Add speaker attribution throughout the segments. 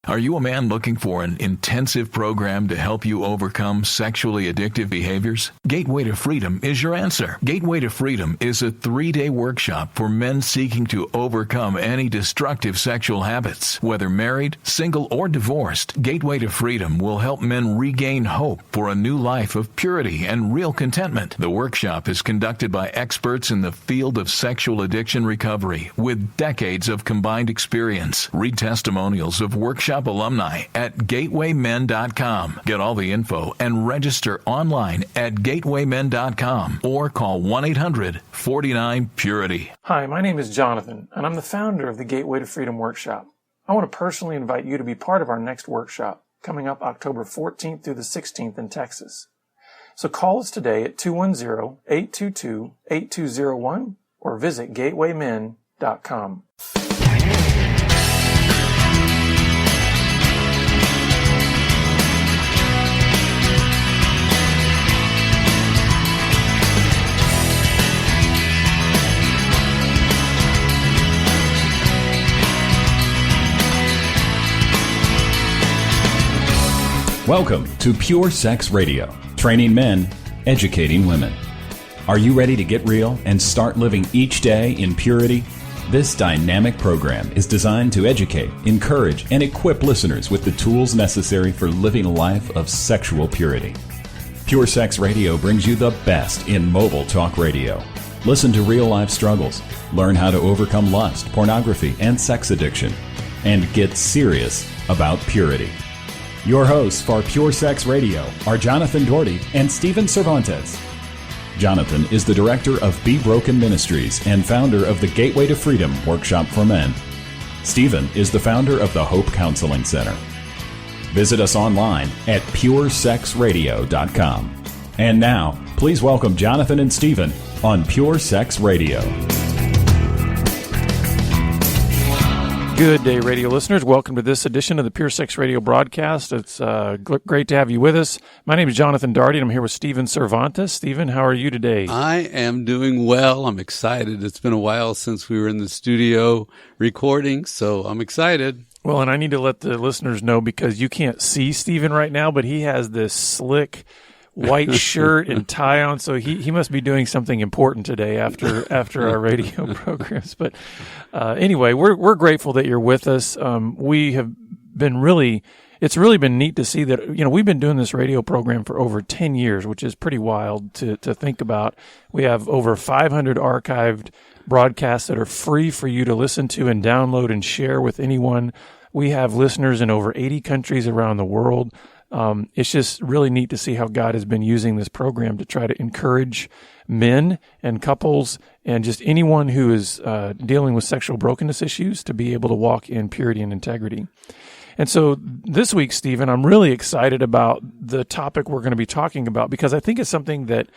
Speaker 1: Are you a man looking for an intensive program to help you overcome sexually addictive behaviors? Gateway to Freedom is your answer. Gateway to Freedom is a 3-day workshop for men seeking to overcome any destructive sexual habits. Whether married, single, or divorced, Gateway to Freedom will help men regain hope for a new life of purity and real contentment. The workshop is conducted by experts in the field of sexual addiction recovery with decades of combined experience. Read testimonials of workshop alumni at gatewaymen.com. Get all the info and register online at gatewaymen.com or call 1-800-49-PURITY.
Speaker 2: Hi, my name is Jonathan, and I'm the founder of the Gateway to Freedom Workshop. I want to personally invite you to be part of our next workshop, coming up October 14th through the 16th in Texas. So call us today at 210-822-8201 or visit gatewaymen.com.
Speaker 3: Welcome to Pure Sex Radio, training men, educating women. Are you ready to get real and start living each day in purity? This dynamic program is designed to educate, encourage, and equip listeners with the tools necessary for living a life of sexual purity. Pure Sex Radio brings you the best in mobile talk radio. Listen to real-life struggles, learn how to overcome lust, pornography, and sex addiction, and get serious about purity. Your hosts for Pure Sex Radio are Jonathan Doherty and Stephen Cervantes. Jonathan is the director of Be Broken Ministries and founder of the Gateway to Freedom Workshop for Men. Stephen is the founder of the Hope Counseling Center. Visit us online at puresexradio.com. And now, please welcome Jonathan and Stephen on Pure Sex Radio.
Speaker 2: Good day, radio listeners. Welcome to this edition of the Pure Sex Radio broadcast. It's great to have you with us. My name is Jonathan Doherty, and I'm here with Stephen Cervantes. Stephen, how are you today?
Speaker 4: I am doing well. I'm excited. It's been a while since we were in the studio recording, so I'm excited.
Speaker 2: Well, and I need to let the listeners know, because you can't see Stephen right now, but he has this slick white shirt and tie on, so he must be doing something important today after our radio programs. But anyway, we're grateful that you're with us. We have been it's really been neat to see that, we've been doing this radio program for over 10 years, which is pretty wild to think about. We have over 500 archived broadcasts that are free for you to listen to and download and share with anyone. We have listeners in over 80 countries around the world. It's just really neat to see how God has been using this program to try to encourage men and couples and just anyone who is dealing with sexual brokenness issues to be able to walk in purity and integrity. And so this week, Stephen, I'm really excited about the topic we're going to be talking about, because I think it's something that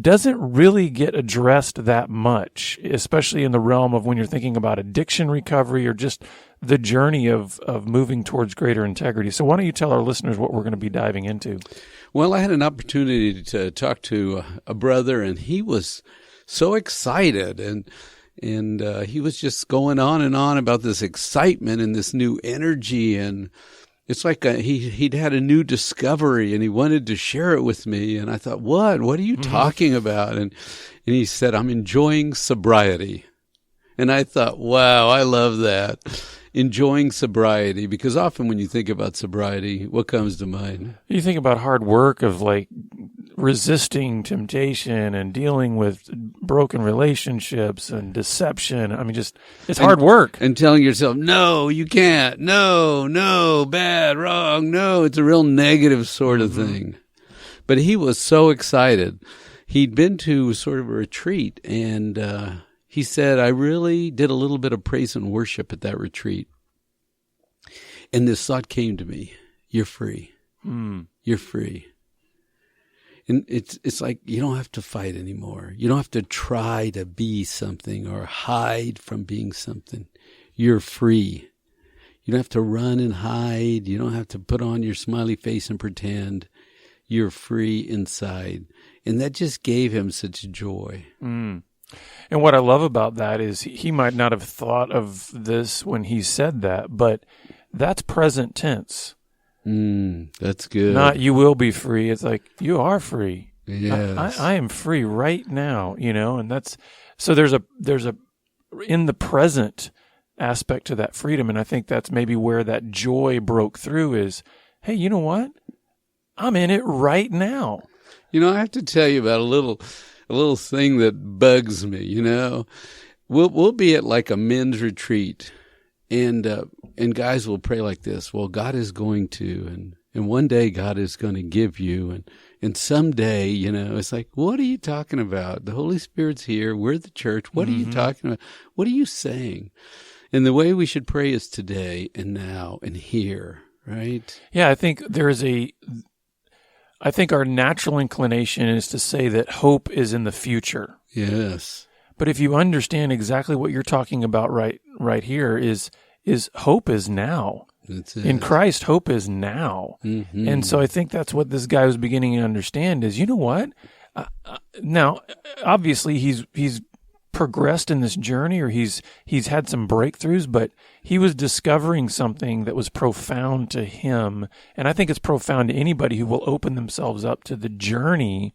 Speaker 2: doesn't really get addressed that much, especially in the realm of when you're thinking about addiction recovery or just the journey of moving towards greater integrity. So why don't you tell our listeners what we're going to be diving into?
Speaker 4: Well, I had an opportunity to talk to a brother, and he was so excited, and he was just going on and on about this excitement and this new energy, and it's like he'd had a new discovery, and he wanted to share it with me. And I thought, what are you talking about? And he said, I'm enjoying sobriety. And I thought, wow, I love that. Enjoying sobriety, because often when you think about sobriety, what comes to mind?
Speaker 2: You think about hard work of like resisting temptation and dealing with broken relationships and deception. I mean, it's hard work.
Speaker 4: And telling yourself, no, you can't. No, bad, wrong. No, it's a real negative sort of thing. But he was so excited. He'd been to sort of a retreat, and he said, I really did a little bit of praise and worship at that retreat. And this thought came to me, you're free. You're free. And it's like you don't have to fight anymore. You don't have to try to be something or hide from being something. You're free. You don't have to run and hide. You don't have to put on your smiley face and pretend. You're free inside. And that just gave him such joy.
Speaker 2: And what I love about that is he might not have thought of this when he said that, but that's present tense.
Speaker 4: That's good.
Speaker 2: Not you will be free. It's like you are free.
Speaker 4: Yes.
Speaker 2: I am free right now, and that's, so there's a in the present aspect to that freedom. And I think that's maybe where that joy broke through is, hey, you know what? I'm in it right now.
Speaker 4: I have to tell you about a little thing that bugs me, We'll be at like a men's retreat and guys will pray like this. Well, God is going to, and one day God is going to give you, and someday, it's like, what are you talking about? The Holy Spirit's here. We're the church. What are you talking about? What are you saying? And the way we should pray is today and now and here, right?
Speaker 2: Yeah, I think I think our natural inclination is to say that hope is in the future.
Speaker 4: Yes.
Speaker 2: But if you understand exactly what you're talking about right here is hope is now.
Speaker 4: That's it.
Speaker 2: In Christ, hope is now.
Speaker 4: Mm-hmm.
Speaker 2: And so I think that's what this guy was beginning to understand is, you know what? Now, obviously, he's progressed in this journey, or he's had some breakthroughs, but he was discovering something that was profound to him. And I think it's profound to anybody who will open themselves up to the journey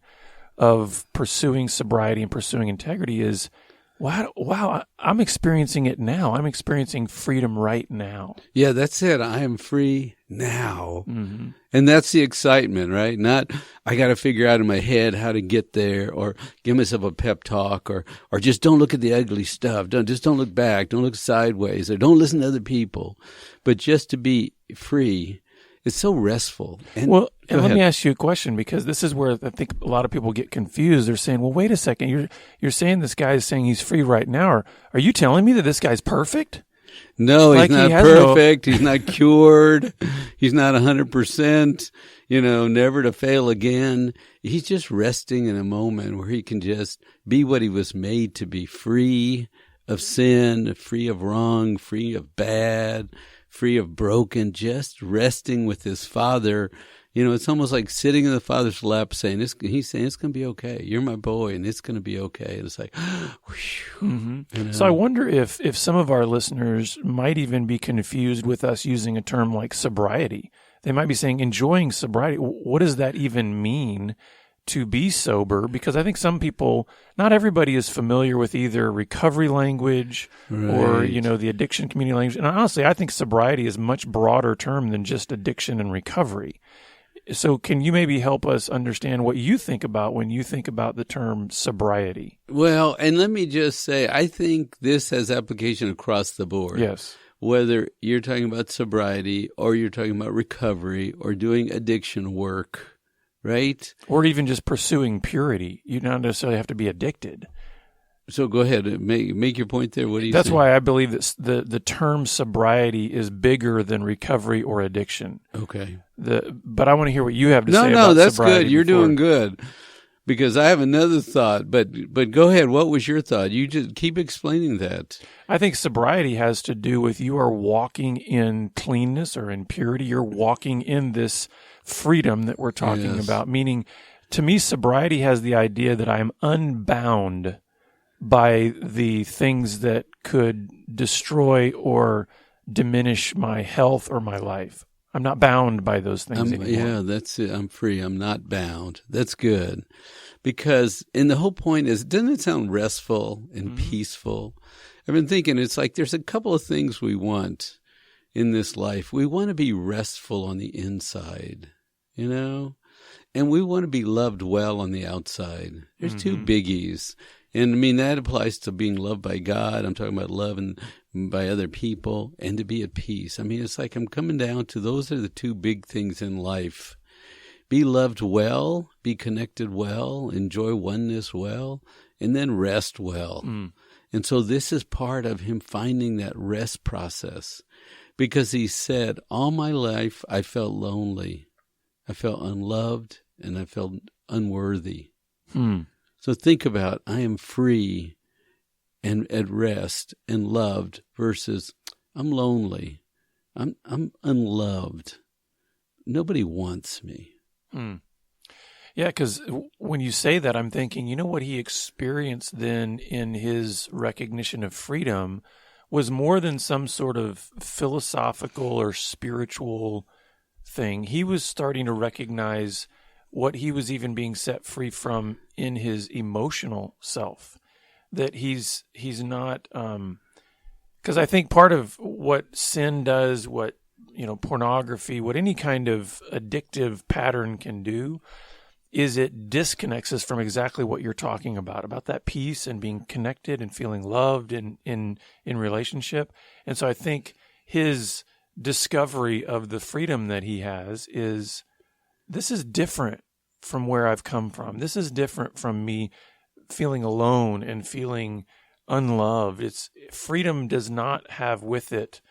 Speaker 2: of pursuing sobriety and pursuing integrity is, wow, I'm experiencing it now. I'm experiencing freedom right now.
Speaker 4: Yeah, that's it. I am free now.
Speaker 2: Mm-hmm.
Speaker 4: And that's the excitement, right? Not, I got to figure out in my head how to get there, or give myself a pep talk, or just don't look at the ugly stuff. Don't look back. Don't look sideways, or don't listen to other people. But just to be free, it's so restful. And
Speaker 2: let me ask you a question, because this is where I think a lot of people get confused. They're saying, well, wait a second. You're saying this guy is saying he's free right now. Or are you telling me that this guy's perfect?
Speaker 4: No, he's not perfect. He's not cured. He's not 100%, never to fail again. He's just resting in a moment where he can just be what he was made to be, free of sin, free of wrong, free of bad, free of broken, just resting with his Father. It's almost like sitting in the Father's lap saying, he's saying, it's going to be okay. You're my boy, and it's going to be okay. And it's like, whew,
Speaker 2: mm-hmm. So I wonder if some of our listeners might even be confused with us using a term like sobriety. They might be saying, enjoying sobriety. What does that even mean to be sober? Because I think some people, not everybody is familiar with either recovery language or, the addiction community language. And honestly, I think sobriety is a much broader term than just addiction and recovery. So can you maybe help us understand what you think about when you think about the term sobriety?
Speaker 4: Well, and let me just say, I think this has application across the board.
Speaker 2: Yes.
Speaker 4: Whether you're talking about sobriety or you're talking about recovery or doing addiction work, right?
Speaker 2: Or even just pursuing purity. You don't necessarily have to be addicted.
Speaker 4: So go ahead, make your point there. What do you
Speaker 2: That's
Speaker 4: think?
Speaker 2: why I believe that the term sobriety is bigger than recovery or addiction.
Speaker 4: Okay.
Speaker 2: But I want to hear what you have to say about sobriety.
Speaker 4: No, that's good. You're doing good. Because I have another thought, but go ahead. What was your thought? You just keep explaining that.
Speaker 2: I think sobriety has to do with you are walking in cleanness or in purity. You're walking in this freedom that we're talking about. Meaning, to me, sobriety has the idea that I am unbound by the things that could destroy or diminish my health or my life. I'm not bound by those things anymore. Yeah,
Speaker 4: that's it. I'm free. I'm not bound. That's good. And the whole point is, doesn't it sound restful and peaceful? I've been thinking, it's like there's a couple of things we want in this life. We want to be restful on the inside, and we want to be loved well on the outside. There's two biggies. And I mean, that applies to being loved by God. I'm talking about love and by other people, and to be at peace. I mean, it's like I'm coming down to those are the two big things in life. Be loved well, be connected well, enjoy oneness well, and then rest well. And so this is part of him finding that rest process, because he said, all my life I felt lonely. I felt unloved, and I felt unworthy. So think about, I am free and at rest and loved versus I'm lonely. I'm unloved. Nobody wants me.
Speaker 2: Yeah, because when you say that, I'm thinking, what he experienced then in his recognition of freedom was more than some sort of philosophical or spiritual thing. He was starting to recognize what he was even being set free from in his emotional self. That he's not, because I think part of what sin does, what pornography, what any kind of addictive pattern can do, is it disconnects us from exactly what you're talking about that peace and being connected and feeling loved in relationship. And so I think his discovery of the freedom that he has is, this is different from where I've come from. This is different from me feeling alone and feeling unloved. Freedom does not have with it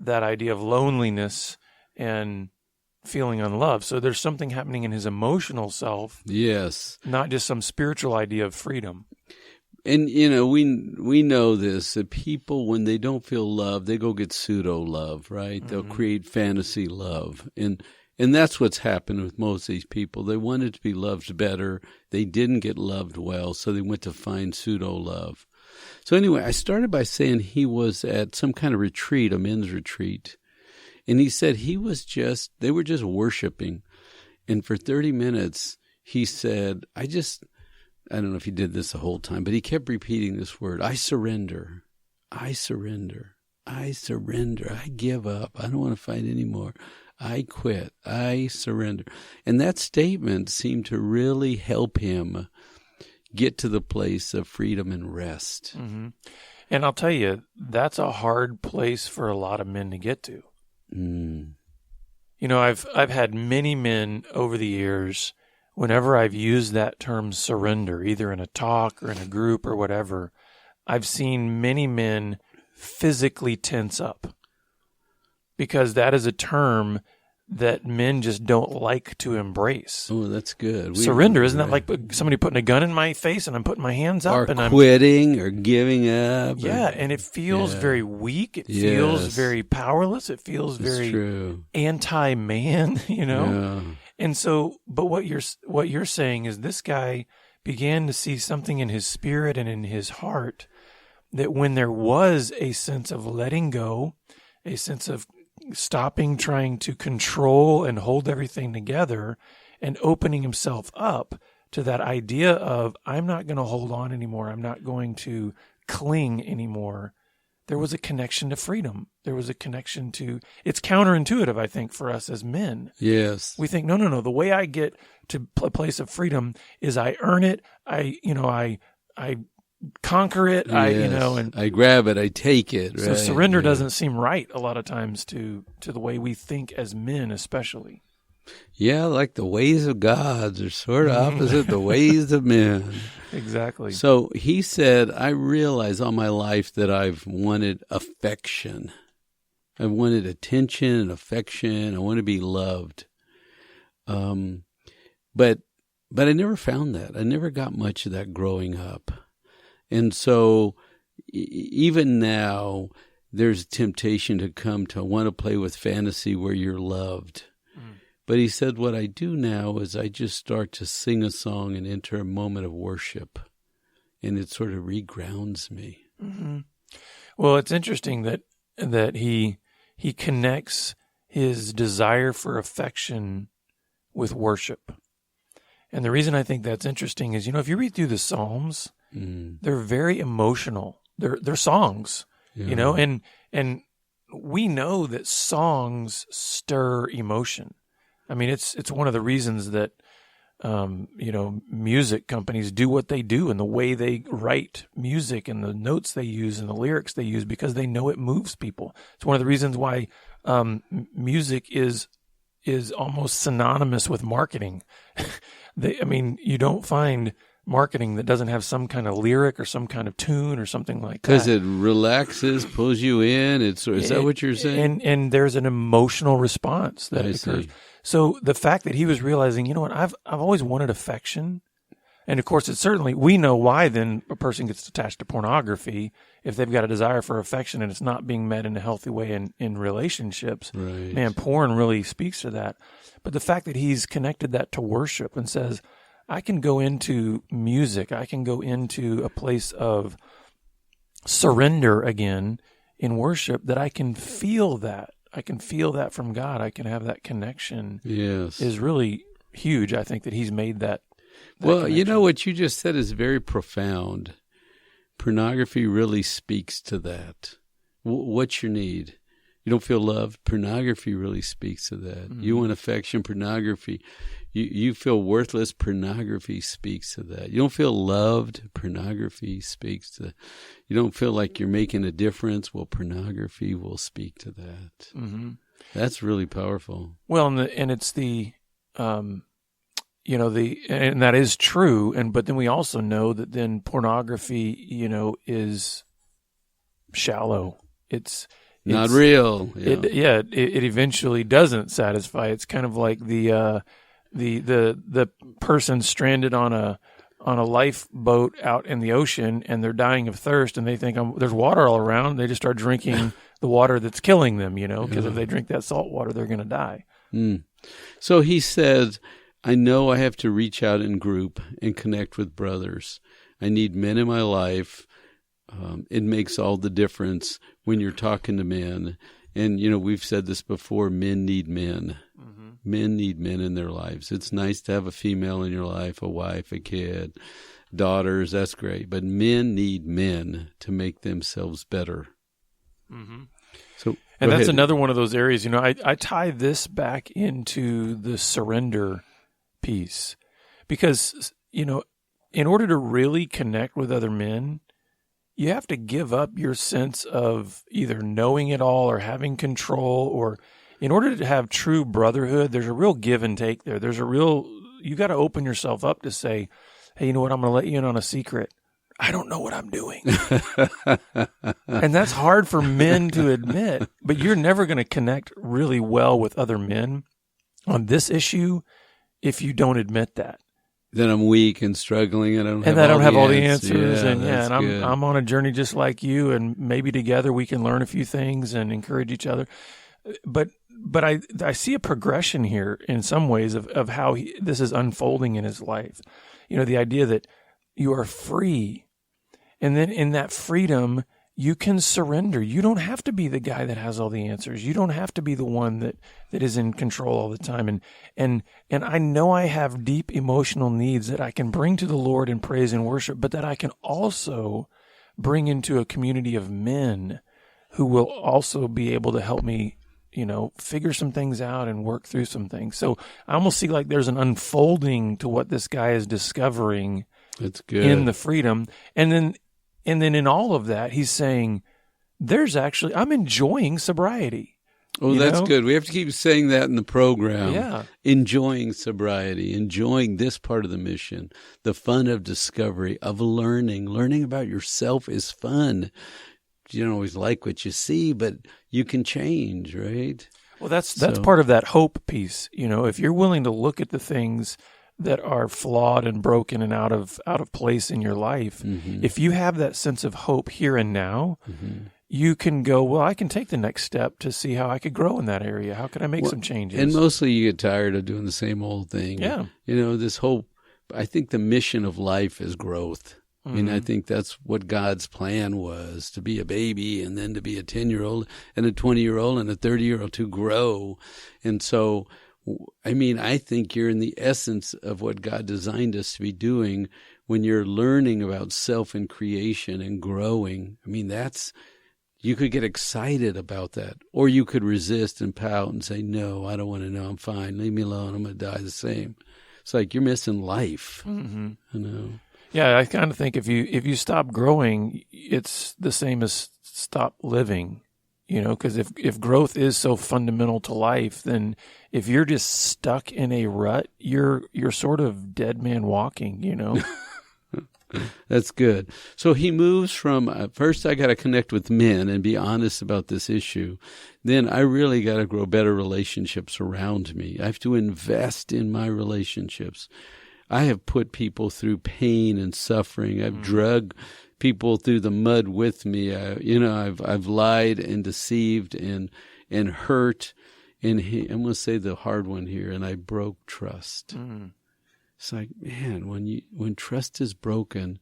Speaker 2: that idea of loneliness and feeling unloved. So there's something happening in his emotional self.
Speaker 4: Yes.
Speaker 2: Not just some spiritual idea of freedom.
Speaker 4: And, we know this, that people, when they don't feel love, they go get pseudo-love, right? They'll create fantasy love. And that's what's happened with most of these people. They wanted to be loved better. They didn't get loved well, so they went to find pseudo-love. So anyway, I started by saying he was at some kind of retreat, a men's retreat. And he said they were just worshiping. And for 30 minutes, he said, I don't know if he did this the whole time, but he kept repeating this word, I surrender, I surrender, I surrender, I give up, I don't want to fight anymore, I quit, I surrender. And that statement seemed to really help him get to the place of freedom and rest.
Speaker 2: Mm-hmm. And I'll tell you, that's a hard place for a lot of men to get to.
Speaker 4: Mm.
Speaker 2: I've had many men over the years, whenever I've used that term surrender, either in a talk or in a group or whatever, I've seen many men physically tense up, because that is a term that men just don't like to embrace.
Speaker 4: Oh, that's good.
Speaker 2: Surrender, isn't that like somebody putting a gun in my face and I'm putting my hands up?
Speaker 4: Or
Speaker 2: and I'm
Speaker 4: quitting or giving up.
Speaker 2: Yeah, and it feels very weak. It feels very powerless. It feels very
Speaker 4: true.
Speaker 2: Anti-man,
Speaker 4: Yeah.
Speaker 2: And so, but what you're saying is this guy began to see something in his spirit and in his heart, that when there was a sense of letting go, a sense of stopping trying to control and hold everything together, and opening himself up to that idea of, I'm not going to hold on anymore, I'm not going to cling anymore, there was a connection to freedom. There was a connection to, it's counterintuitive, I think, for us as men.
Speaker 4: Yes.
Speaker 2: We think, no, the way I get to a place of freedom is I earn it, I conquer it,
Speaker 4: Yes.
Speaker 2: and
Speaker 4: I grab it, I take it. Right?
Speaker 2: so surrender doesn't seem right a lot of times to the way we think as men, especially.
Speaker 4: Yeah, like the ways of God are sort of opposite the ways of men.
Speaker 2: Exactly.
Speaker 4: So he said, I realize all my life that I've wanted affection. I've wanted attention and affection. I want to be loved. But I never found that. I never got much of that growing up. And so even now, there's a temptation to come to want to play with fantasy where you're loved. But he said, what I do now is I just start to sing a song and enter a moment of worship, and it sort of regrounds me.
Speaker 2: Mm-hmm. Well, it's interesting that he connects his desire for affection with worship. And the reason I think that's interesting is, if you read through the Psalms, they're very emotional. They're songs, and we know that songs stir emotion. I mean, it's one of the reasons that, music companies do what they do and the way they write music and the notes they use and the lyrics they use, because they know it moves people. It's one of the reasons why music is almost synonymous with marketing. You don't find marketing that doesn't have some kind of lyric or some kind of tune or something like that.
Speaker 4: Because it relaxes, pulls you in. Is that what you're saying?
Speaker 2: And there's an emotional response that occurs.
Speaker 4: See.
Speaker 2: So the fact that he was realizing, I've always wanted affection. And of course, it's certainly, we know why then a person gets attached to pornography if they've got a desire for affection and it's not being met in a healthy way in relationships.
Speaker 4: Right.
Speaker 2: Man, porn really speaks to that. But the fact that he's connected that to worship and says, I can go into music, I can go into a place of surrender again in worship, that I can feel that. I can feel that from God. I can have that connection.
Speaker 4: Yes.
Speaker 2: Is really huge. I think that he's made that.
Speaker 4: Well,
Speaker 2: connection.
Speaker 4: you know, what you just said is very profound. Pornography really speaks to that. What's your need? You don't feel loved? Pornography really speaks to that. You want affection? Pornography. You feel worthless? Pornography speaks to that. You don't feel loved? Pornography speaks to that. You don't feel like you're making a difference? Well, pornography will speak to that.
Speaker 2: Mm-hmm.
Speaker 4: That's really powerful.
Speaker 2: Well, and it's the, and that is true. But then we also know that then pornography, is shallow. It's
Speaker 4: not real. Yeah.
Speaker 2: It eventually doesn't satisfy. It's kind of like the person stranded on a lifeboat out in the ocean, and they're dying of thirst, and they think there's water all around. They just start drinking the water that's killing them, because if they drink that salt water, they're going to die.
Speaker 4: So he said, I know I have to reach out in group and connect with brothers. I need men in my life. It makes all the difference when you're talking to men. And, we've said this before, men need men. Mm-hmm. Men need men in their lives. It's nice to have a female in your life, a wife, a kid, daughters, that's great. But men need men to make themselves better. Mm-hmm.
Speaker 2: And that's another one of those areas, I tie this back into the surrender piece. Because, in order to really connect with other men, you have to give up your sense of either knowing it all or having control, or in order to have true brotherhood, there's a real give and take there. You got to open yourself up to say, hey, you know what? I'm going to let you in on a secret. I don't know what I'm doing. And that's hard for men to admit, but you're never going to connect really well with other men on this issue if you don't admit that.
Speaker 4: Then I'm weak and struggling, and I
Speaker 2: don't have all the answers.
Speaker 4: Yeah,
Speaker 2: and I'm on a journey just like you, and maybe together we can learn a few things and encourage each other. But I see a progression here in some ways of how this is unfolding in his life. The idea that you are free, and then in that freedom you can surrender. You don't have to be the guy that has all the answers. You don't have to be the one that is in control all the time. And I know I have deep emotional needs that I can bring to the Lord in praise and worship, but that I can also bring into a community of men who will also be able to help me, figure some things out and work through some things. So I almost see like there's an unfolding to what this guy is discovering.
Speaker 4: That's good.
Speaker 2: In the freedom. And then in all of that, he's saying, I'm enjoying sobriety.
Speaker 4: Oh, that's good. We have to keep saying that in the program.
Speaker 2: Yeah. Enjoying
Speaker 4: sobriety, enjoying this part of the mission, the fun of discovery, of learning. Learning about yourself is fun. You don't always like what you see, but you can change, right?
Speaker 2: Well, that's part of that hope piece. If you're willing to look at the things that are flawed and broken and out of place in your life, if you have that sense of hope here and now, you can go, well, I can take the next step to see how I could grow in that area. How could I make some changes?
Speaker 4: And mostly you get tired of doing the same old thing.
Speaker 2: Yeah.
Speaker 4: This hope, I think the mission of life is growth. I mean, I think that's what God's plan was, to be a baby and then to be a 10-year-old and a 20-year-old and a 30-year-old, to grow. And so, I think you're in the essence of what God designed us to be doing when you're learning about self and creation and growing. You could get excited about that, or you could resist and pout and say, no, I don't want to know. I'm fine. Leave me alone. I'm going to die the same. It's like you're missing life.
Speaker 2: Yeah, I kind of think if you stop growing, it's the same as stop living. Because if growth is so fundamental to life, then if you're just stuck in a rut, you're sort of dead man walking,
Speaker 4: That's good. So he moves from, first I got to connect with men and be honest about this issue. Then I really got to grow better relationships around me. I have to invest in my relationships. I have put people through pain and suffering. I've drug people through the mud with me. I've lied and deceived and hurt. And I'm going to say the hard one here. And I broke trust. It's like, man, when trust is broken,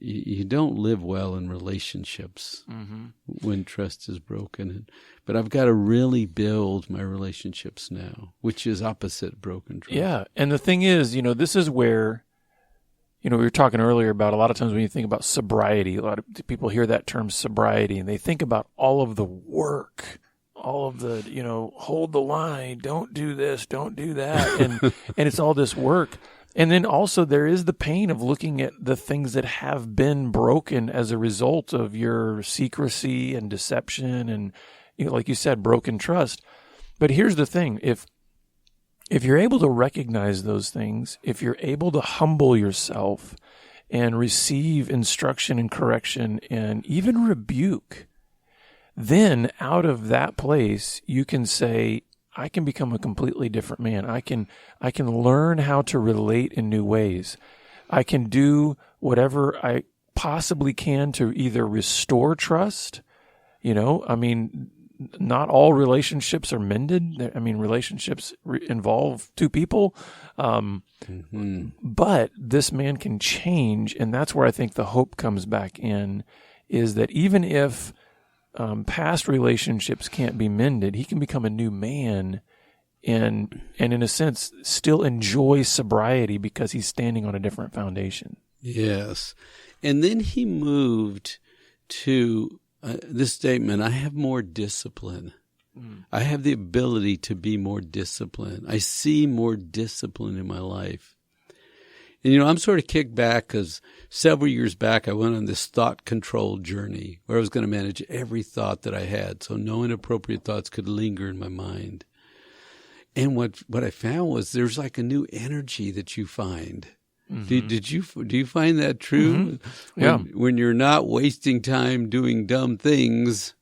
Speaker 4: you don't live well in relationships when trust is broken. But I've got to really build my relationships now, which is opposite broken trust.
Speaker 2: Yeah. And the thing is, this is where, we were talking earlier about a lot of times when you think about sobriety, a lot of people hear that term sobriety and they think about all of the work, all of the, hold the line, don't do this, don't do that. And it's all this work. And then also there is the pain of looking at the things that have been broken as a result of your secrecy and deception and, like you said, broken trust. But here's the thing. If you're able to recognize those things, if you're able to humble yourself and receive instruction and correction and even rebuke, then out of that place, you can say, I can become a completely different man. I can learn how to relate in new ways. I can do whatever I possibly can to either restore trust. Not all relationships are mended. Relationships involve two people. But this man can change. And that's where I think the hope comes back in, is that even if past relationships can't be mended, he can become a new man and in a sense still enjoy sobriety because he's standing on a different foundation.
Speaker 4: Yes. And then he moved to this statement, I have more discipline. I have the ability to be more disciplined. I see more discipline in my life. And, I'm sort of kicked back because several years back I went on this thought control journey where I was going to manage every thought that I had so no inappropriate thoughts could linger in my mind. And what I found was there's like a new energy that you find. Do you find that true?
Speaker 2: Yeah.
Speaker 4: When you're not wasting time doing dumb things,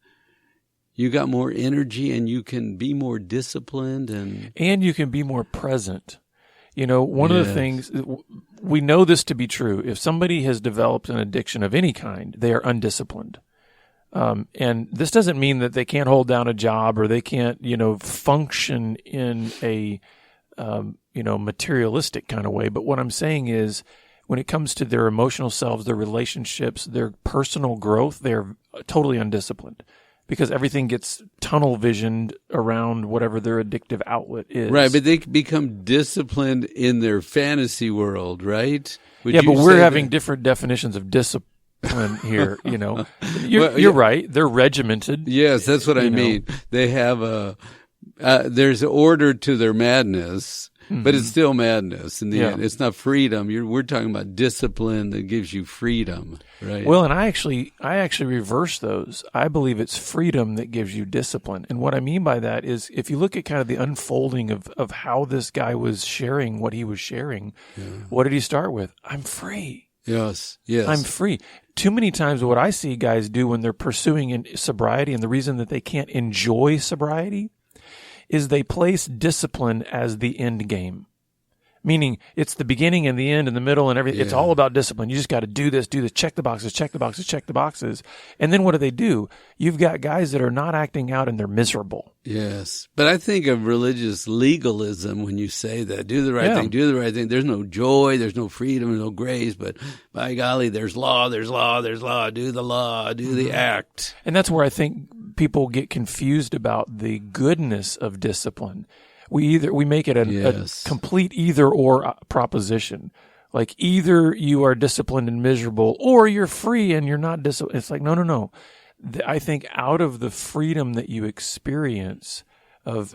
Speaker 4: you got more energy and you can be more disciplined and
Speaker 2: you can be more present. One of the things, we know this to be true. If somebody has developed an addiction of any kind, they are undisciplined. And this doesn't mean that they can't hold down a job or they can't, function in a, materialistic kind of way. But what I'm saying is when it comes to their emotional selves, their relationships, their personal growth, they're totally undisciplined. Because everything gets tunnel visioned around whatever their addictive outlet is.
Speaker 4: Right, but they become disciplined in their fantasy world, right?
Speaker 2: But we're having different definitions of discipline here, You're right. They're regimented.
Speaker 4: Yes, that's what I mean. They have there's order to their madness, but it's still madness in the end. It's not freedom. We're talking about discipline that gives you freedom, right?
Speaker 2: Well, and I actually reverse those. I believe it's freedom that gives you discipline. And what I mean by that is if you look at kind of the unfolding of how this guy was sharing what he was sharing, what did he start with? I'm free.
Speaker 4: Yes.
Speaker 2: I'm free. Too many times what I see guys do when they're pursuing sobriety, and the reason that they can't enjoy sobriety is they place discipline as the end game. Meaning it's the beginning and the end and the middle and everything. Yeah. It's all about discipline. You just got to do this, check the boxes, check the boxes, check the boxes. And then what do? You've got guys that are not acting out and they're miserable.
Speaker 4: Yes. But I think of religious legalism when you say that. Do the right thing, do the right thing. There's no joy, there's no freedom, no grace, but by golly, there's law, there's law, there's law. Do the law, do the act.
Speaker 2: And that's where I think people get confused about the goodness of discipline. We make it a complete either-or proposition. Like either you are disciplined and miserable or you're free and you're not disciplined. It's like, no. I think out of the freedom that you experience of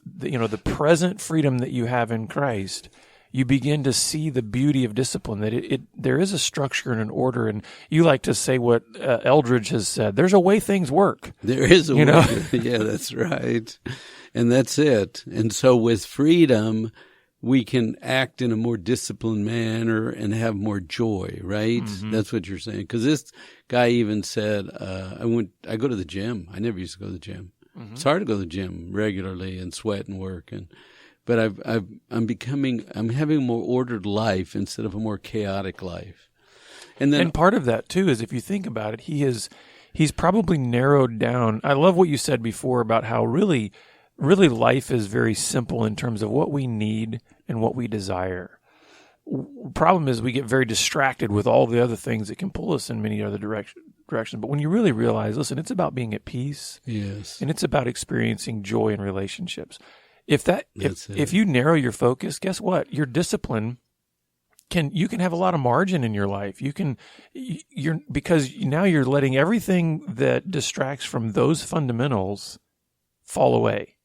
Speaker 2: the present freedom that you have in Christ, you begin to see the beauty of discipline, that there is a structure and an order. And you like to say what Eldridge has said, there's a way things work.
Speaker 4: There is a way. Yeah, that's right. And that's it. And so with freedom, we can act in a more disciplined manner and have more joy, right? Mm-hmm. That's what you're saying. Because this guy even said, I go to the gym. I never used to go to the gym. Mm-hmm. It's hard to go to the gym regularly and sweat and work. But I'm having a more ordered life instead of a more chaotic life. And
Speaker 2: part of that too is if you think about it, he's probably narrowed down. I love what you said before about how really life is very simple in terms of what we need and what we desire. problem is we get very distracted with all the other things that can pull us in many other directions. But when you really realize, listen, it's about being at peace.
Speaker 4: Yes.
Speaker 2: And it's about experiencing joy in relationships. If you narrow your focus, guess what? Your discipline you can have a lot of margin in your life. Because now you're letting everything that distracts from those fundamentals fall away.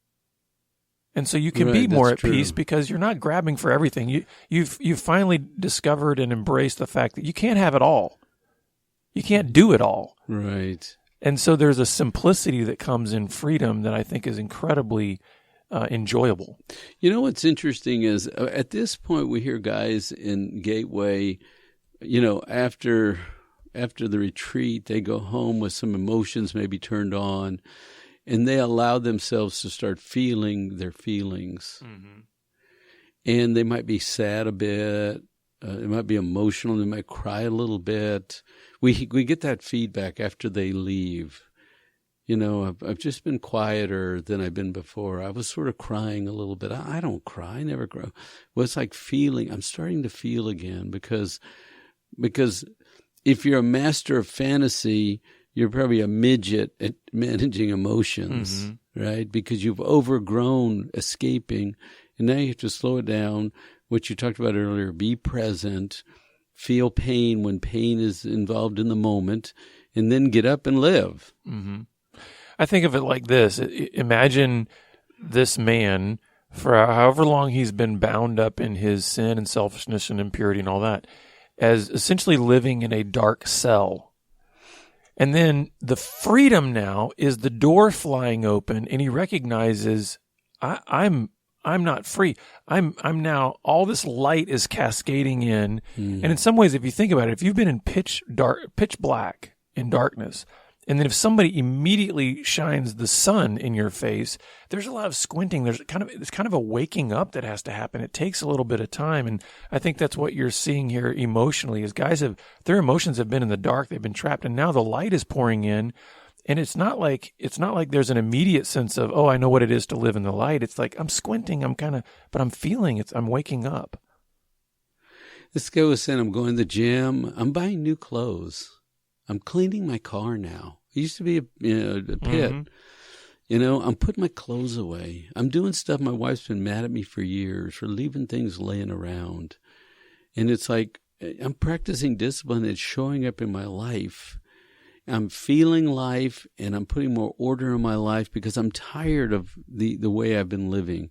Speaker 2: And so you can be more at peace because you're not grabbing for everything. You've finally discovered and embraced the fact that you can't have it all. You can't do it all.
Speaker 4: Right.
Speaker 2: And so there's a simplicity that comes in freedom that I think is incredibly enjoyable.
Speaker 4: You know what's interesting is at this point we hear guys in Gateway, after the retreat, they go home with some emotions maybe turned on, and they allow themselves to start feeling their feelings. Mm-hmm. And they might be sad a bit. It might be emotional. They might cry a little bit. We get that feedback after they leave. I've just been quieter than I've been before. I was sort of crying a little bit. I don't cry. I never cry. Well, it's like feeling. I'm starting to feel again because if you're a master of fantasy, you're probably a midget at managing emotions, mm-hmm. right? Because you've overgrown escaping, and now you have to slow it down. What you talked about earlier, be present, feel pain when pain is involved in the moment, and then get up and live.
Speaker 2: Mm-hmm. I think of it like this. Imagine this man, for however long he's been bound up in his sin and selfishness and impurity and all that, as essentially living in a dark cell. And then the freedom now is the door flying open, and he recognizes, I'm not free. I'm now, all this light is cascading in. Mm. And in some ways, if you think about it, if you've been in pitch black in darkness, and then if somebody immediately shines the sun in your face, there's a lot of squinting. It's kind of a waking up that has to happen. It takes a little bit of time. And I think that's what you're seeing here emotionally is their emotions have been in the dark. They've been trapped. And now the light is pouring in. And it's not like there's an immediate sense of, I know what it is to live in the light. It's like I'm squinting, but I'm feeling it. I'm waking up.
Speaker 4: This guy was saying, I'm going to the gym. I'm buying new clothes. I'm cleaning my car now. It used to be a pit. Mm-hmm. I'm putting my clothes away. I'm doing stuff. My wife's been mad at me for years for leaving things laying around. And it's like I'm practicing discipline. It's showing up in my life. I'm feeling life, and I'm putting more order in my life because I'm tired of the way I've been living.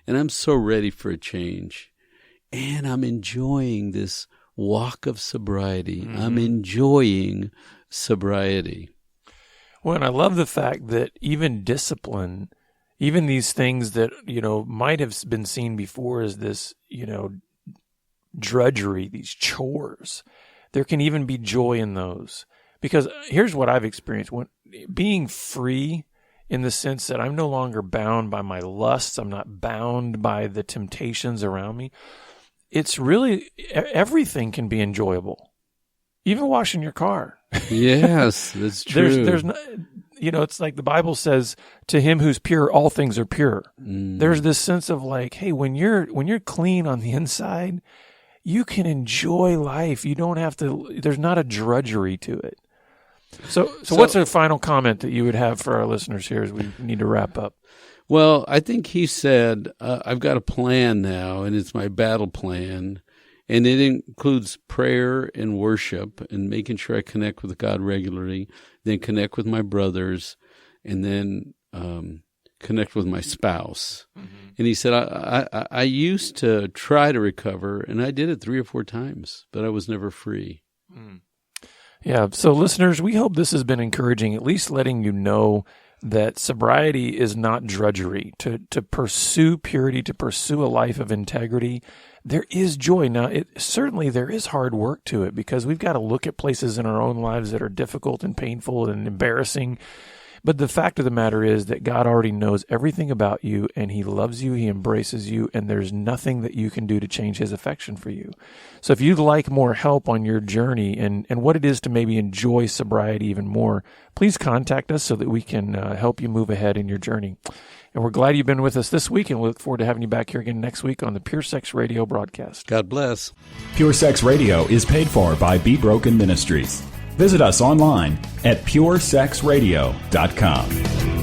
Speaker 4: And I'm so ready for a change. And I'm enjoying this walk of sobriety. Mm-hmm. I'm enjoying sobriety.
Speaker 2: Well, and I love the fact that even discipline, even these things that, might have been seen before as this, drudgery, these chores, there can even be joy in those. Because here's what I've experienced. Being free in the sense that I'm no longer bound by my lusts, I'm not bound by the temptations around me. It's really, everything can be enjoyable. Even washing your car.
Speaker 4: Yes, that's true.
Speaker 2: There's no, it's like the Bible says, to him who's pure, all things are pure. Mm. There's this sense of like, hey, when you're clean on the inside, you can enjoy life. You don't have to, there's not a drudgery to it. So what's a final comment that you would have for our listeners here as we need to wrap up?
Speaker 4: Well, I think he said, I've got a plan now, and it's my battle plan, and it includes prayer and worship and making sure I connect with God regularly, then connect with my brothers, and then connect with my spouse. Mm-hmm. And he said, I used to try to recover, and I did it 3 or 4 times, but I was never free.
Speaker 2: Mm. Yeah, so listeners, we hope this has been encouraging, at least letting you know that sobriety is not drudgery. To pursue purity, to pursue a life of integrity, there is joy. Now, certainly there is hard work to it because we've got to look at places in our own lives that are difficult and painful and embarrassing. But the fact of the matter is that God already knows everything about you, and he loves you, he embraces you, and there's nothing that you can do to change his affection for you. So if you'd like more help on your journey and what it is to maybe enjoy sobriety even more, please contact us so that we can help you move ahead in your journey. And we're glad you've been with us this week, and we look forward to having you back here again next week on the Pure Sex Radio broadcast.
Speaker 4: God bless.
Speaker 3: Pure Sex Radio is paid for by Be Broken Ministries. Visit us online at puresexradio.com.